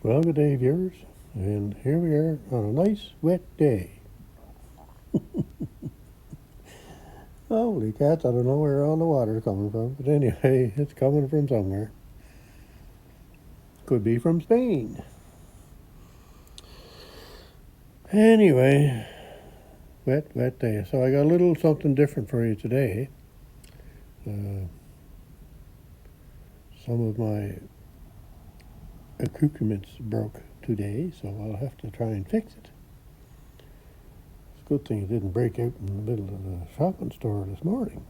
Well, good day, viewers, and here we are on a nice wet day. Holy cats, I don't know where all the water is coming from, but anyway, it's coming from somewhere. Could be from Spain. Anyway, wet day. So I got a little something different for you today. Some of my accoutrements broke today, so I'll have to try and fix it. It's a good thing it didn't break out in the middle of the shopping store this morning.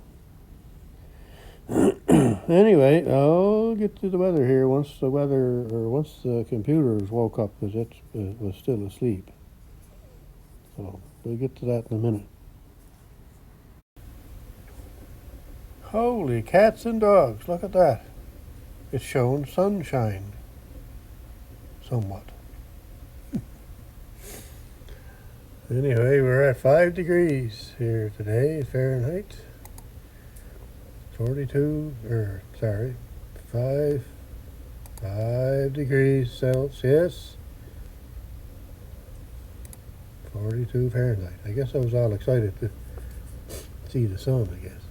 Anyway, I'll get to the weather here once the computers woke up, because it was still asleep. So we'll get to that in a minute. Holy cats and dogs, look at that. It's showing sunshine somewhat. Anyway, we're at 5 degrees here today, Fahrenheit. 5 degrees Celsius. 42 Fahrenheit. I guess I was all excited to see the sun, I guess.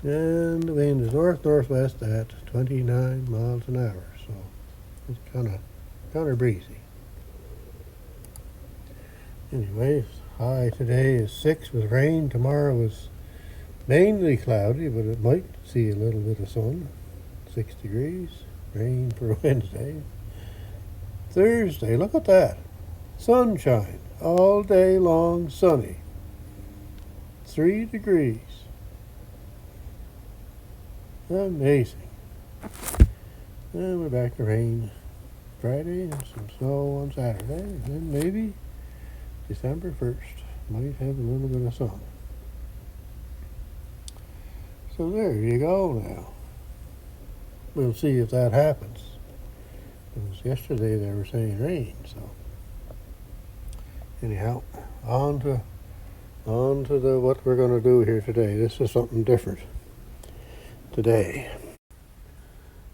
And the wind is north-northwest at 29 miles an hour, so it's kind of breezy. Anyway, high today is 6 with rain. Tomorrow is mainly cloudy, but it might see a little bit of sun. 6 degrees, rain for Wednesday. Thursday, look at that. Sunshine, all day long, sunny. 3 degrees. Amazing. And we're back to rain Friday and some snow on Saturday. And then maybe December 1st might have a little bit of sun. So there you go now. We'll see if that happens. Because yesterday they were saying rain, so anyhow, on to what we're going to do here today. This is something different today.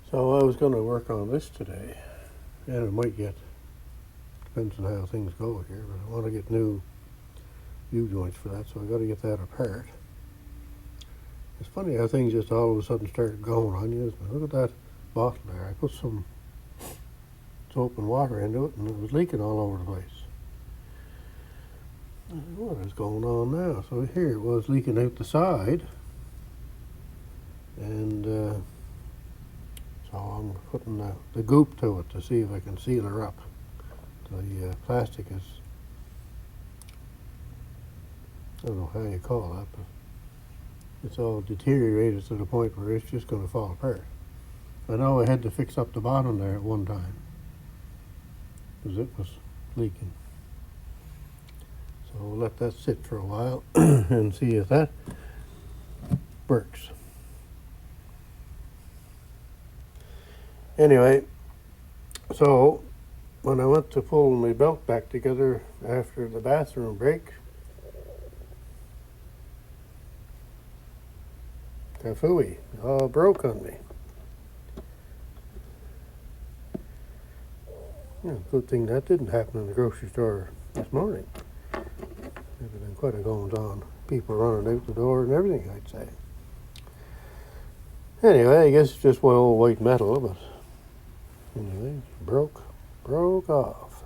So I was going to work on this today, and it might depends on how things go here, but I want to get new U-joints for that, so I got to get that apart. It's funny how things just all of a sudden start going on you. Look at that bottle there. I put some soap and water into it, and it was leaking all over the place. What is going on now? So here it was leaking out the side, and so I'm putting the goop to it to see if I can seal her up. The plastic is, I don't know how you call that, but it's all deteriorated to the point where it's just going to fall apart. I know I had to fix up the bottom there at one time because it was leaking. So we'll let that sit for a while and see if that works. Anyway, so when I went to pull my belt back together after the bathroom break, kafooey, all broke on me. Yeah, good thing that didn't happen in the grocery store this morning. There'd been quite a goings on. People running out the door and everything, I'd say. Anyway, I guess it's just old white metal, but anyway, broke off.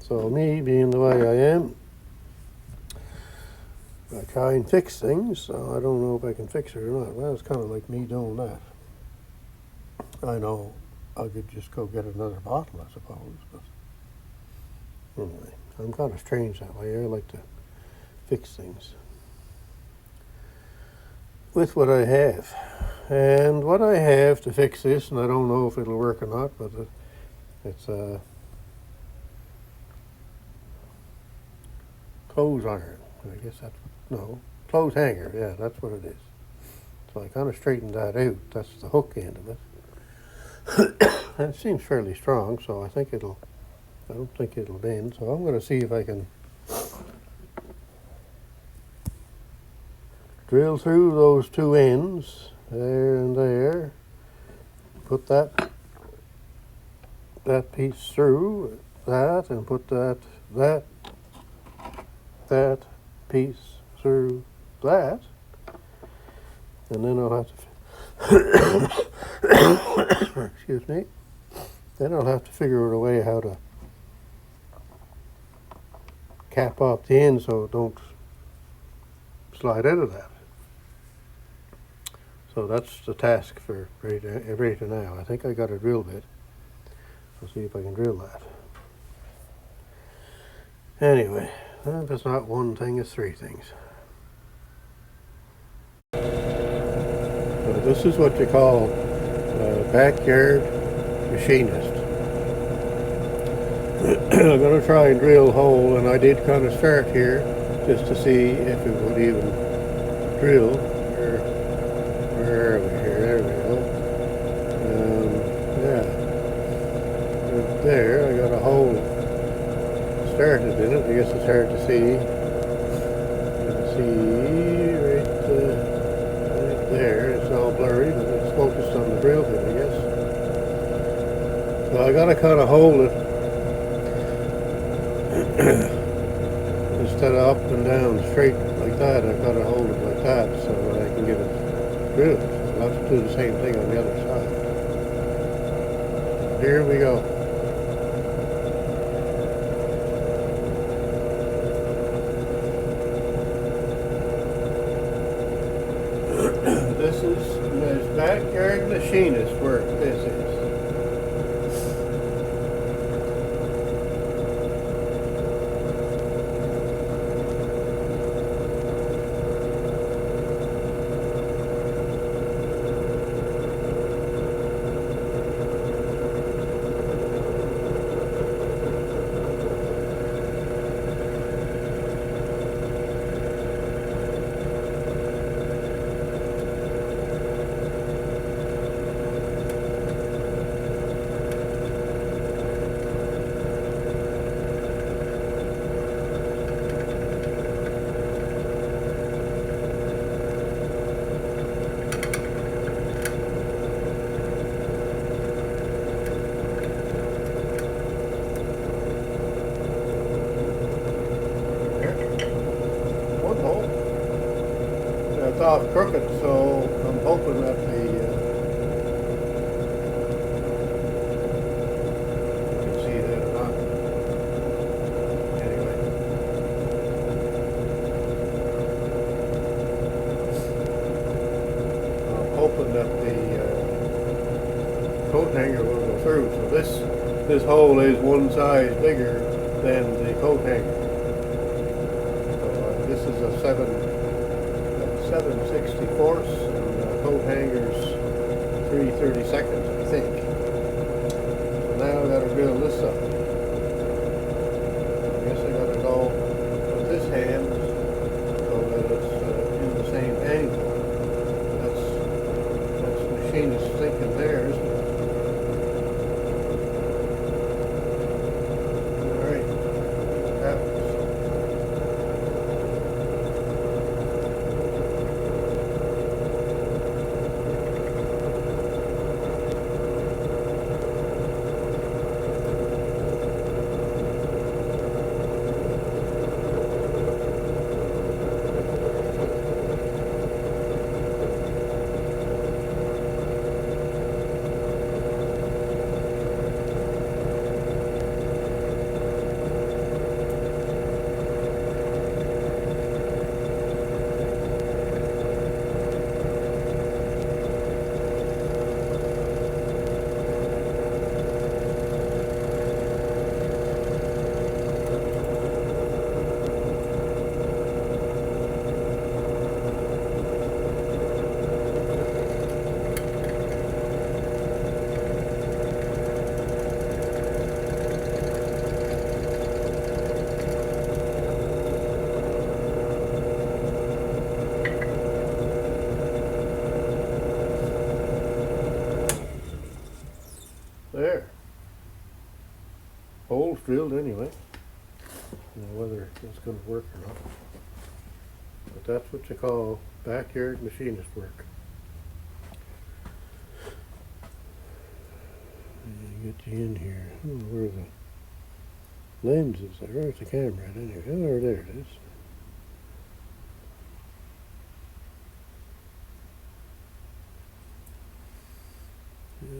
So me being the way I am, I try and fix things, so I don't know if I can fix it or not. Well, it's kind of like me doing that. I know I could just go get another bottle, I suppose, but anyway, I'm kind of strange that way. I like to fix things with what I have. And what I have to fix this, and I don't know if it'll work or not, but it's a clothes iron. I guess clothes hanger. Yeah, that's what it is. So I kind of straightened that out. That's the hook end of it. And it seems fairly strong, so I don't think it'll bend. So I'm going to see if I can drill through those two ends, there and there, and see if I can get it put that piece through that, and put that piece through that, and then I'll have to excuse me. Then I'll have to figure out a way how to cap off the end so it don't slide out of that. So that's the task for right now. I think I got a drill bit. I'll see if I can drill that. Anyway, if it's not one thing, it's three things. So this is what you call a backyard machinist. I'm going to try and drill a hole, and I did kind of start here just to see if it would even drill. Where are we here? There we go. Yeah. Right there, I got a hole started in it. I guess it's hard to see. You can see right there. It's all blurry, but it's focused on the drill bit, I guess. So I got to kind of hold it instead of up and down straight like that. I've got to hold it like that so that I can get it drilled. So I'll have to do the same thing on the other side. Here we go. This is backyard machinist work. This is. It's off crooked, so I'm hoping that you can see that or not. Anyway. I'm hoping that the coat hanger will go through. So this hole is one size bigger than the coat hanger. So this is a 7/64, and the coat hanger's 3/32, I think. So now I've got to drill this up. I guess I got to go with this hand so that it's in the same angle. That's the machinist thinking there, isn't it? Alright, that happens. There. Hole's drilled anyway. Whether it's going to work or not. But that's what you call backyard machinist work. get you in here. I don't know where the lens is there. Where's the camera at anyway? Oh, there it is.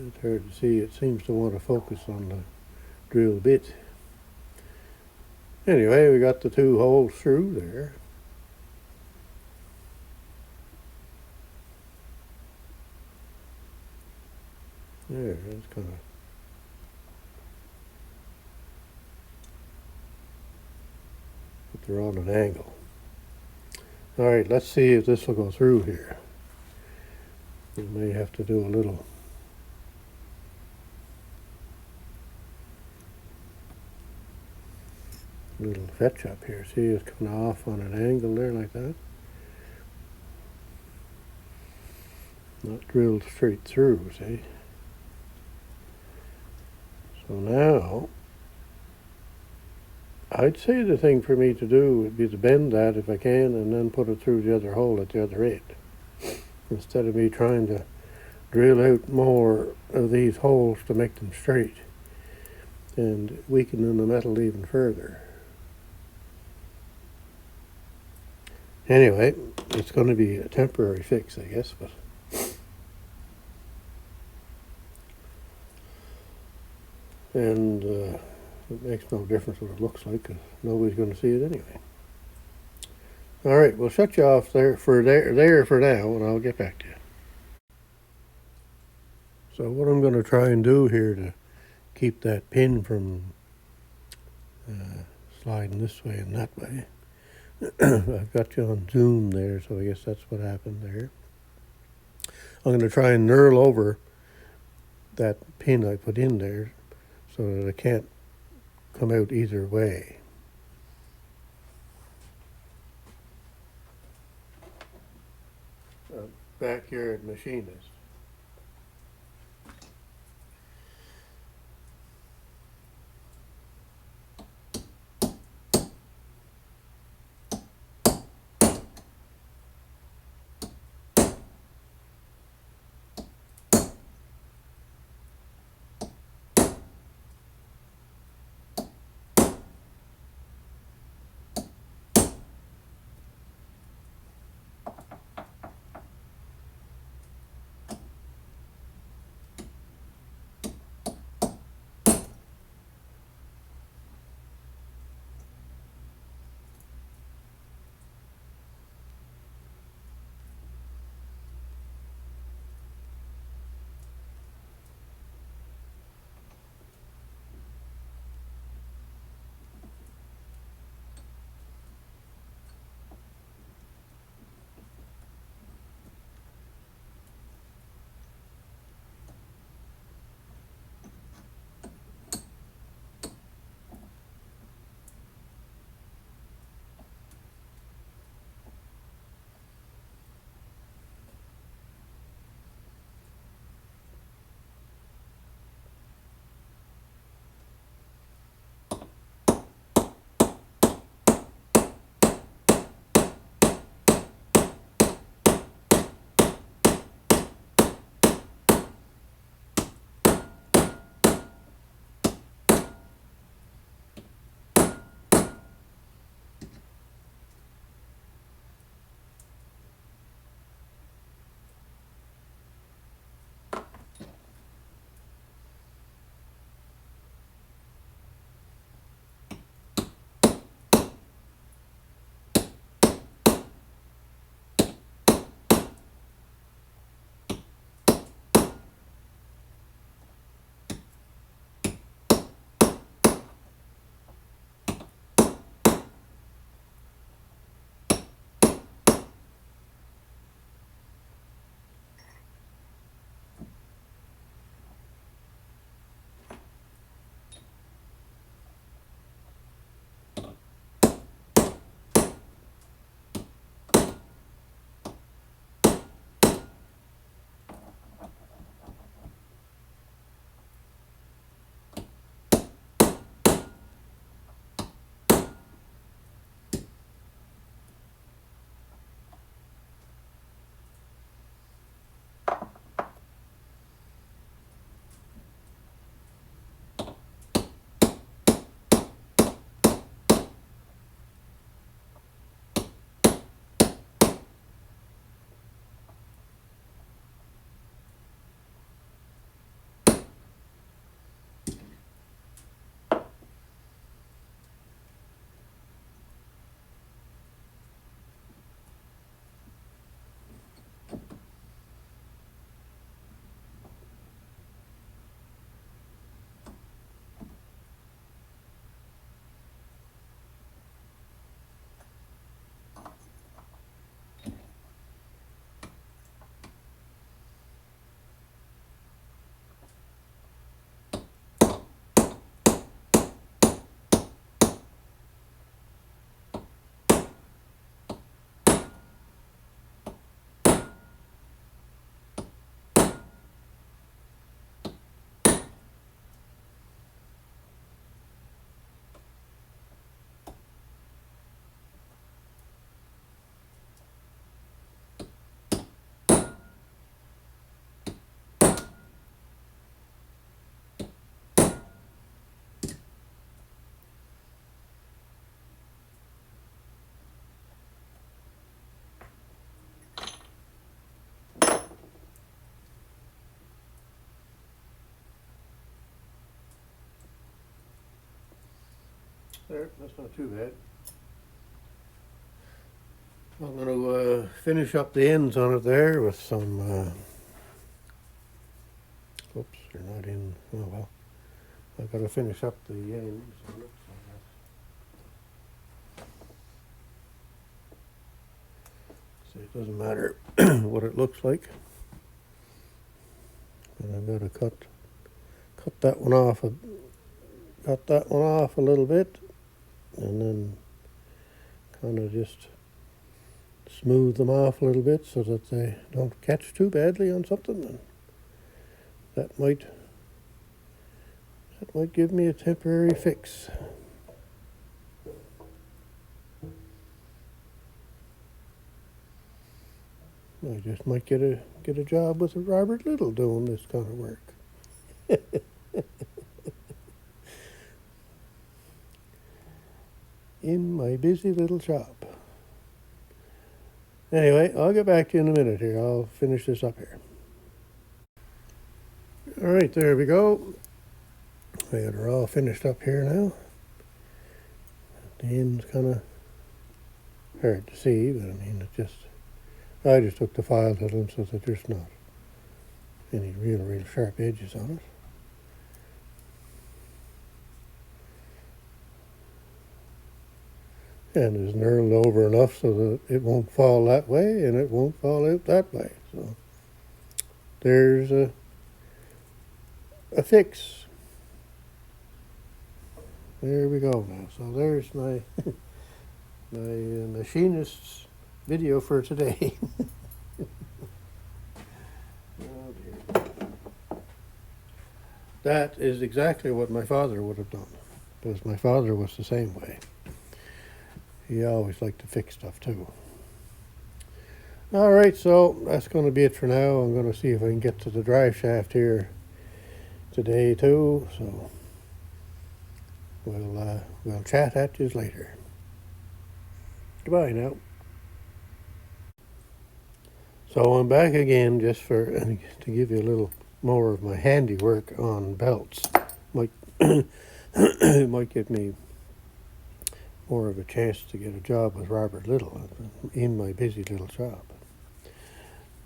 It's hard to see. It seems to want to focus on the drill bit. Anyway, we got the 2 holes through there. There, that's kind of. But they're on an angle. All right, let's see if this will go through here. We may have to do a little fetch up here. See, it's coming off on an angle there like that. Not drilled straight through, see? So now, I'd say the thing for me to do would be to bend that if I can and then put it through the other hole at the other end. Instead of me trying to drill out more of these holes to make them straight and weakening the metal even further. Anyway, it's going to be a temporary fix, I guess, but and it makes no difference what it looks like because nobody's going to see it anyway. All right, we'll shut you off there for now, and I'll get back to you. So what I'm going to try and do here to keep that pin from sliding this way and that way, I've got you on zoom there, so I guess that's what happened there. I'm going to try and knurl over that pin I put in there so that it can't come out either way. Backyard machinist. There, that's not too bad. I'm going to finish up the ends on it there with some, oops, they're not in, oh well. I've got to finish up the ends on it. So it doesn't matter what it looks like. But I've got to cut that one off, cut that one off a little bit, and then kind of just smooth them off a little bit so that they don't catch too badly on something. And that might give me a temporary fix. I just might get a job with Robert Little doing this kind of work. In my busy little shop. Anyway, I'll get back to you in a minute here. I'll finish this up here. All right, there we go. I got her all finished up here now. The end's kind of hard to see, but I mean, I just took the file to them so that there's not any real sharp edges on it. And it's knurled over enough so that it won't fall that way and it won't fall out that way. So there's a fix. There we go now. So there's my machinist's video for today. Oh dear. That is exactly what my father would have done, because my father was the same way. He always liked to fix stuff too. All right, so that's going to be it for now. I'm going to see if I can get to the drive shaft here today too. So we'll chat at you later. Goodbye now. So I'm back again just to give you a little more of my handiwork on belts. It might give me more of a chance to get a job with Robert Little in my busy little shop.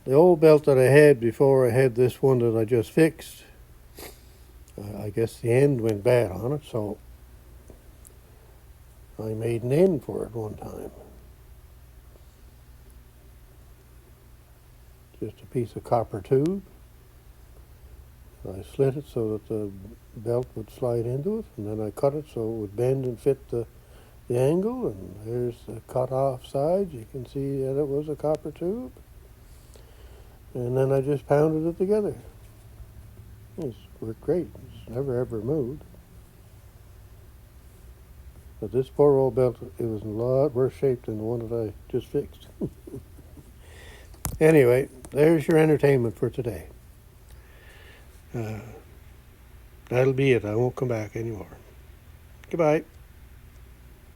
The old belt that I had before I had this one that I just fixed, I guess the end went bad on it, so I made an end for it one time. Just a piece of copper tube. I slit it so that the belt would slide into it, and then I cut it so it would bend and fit the angle, and there's the cut off side. You can see that it was a copper tube. And then I just pounded it together. It's worked great. It's never ever moved. But this poor old belt, it was in a lot worse shape than the one that I just fixed. Anyway, there's your entertainment for today. That'll be it. I won't come back anymore. Goodbye.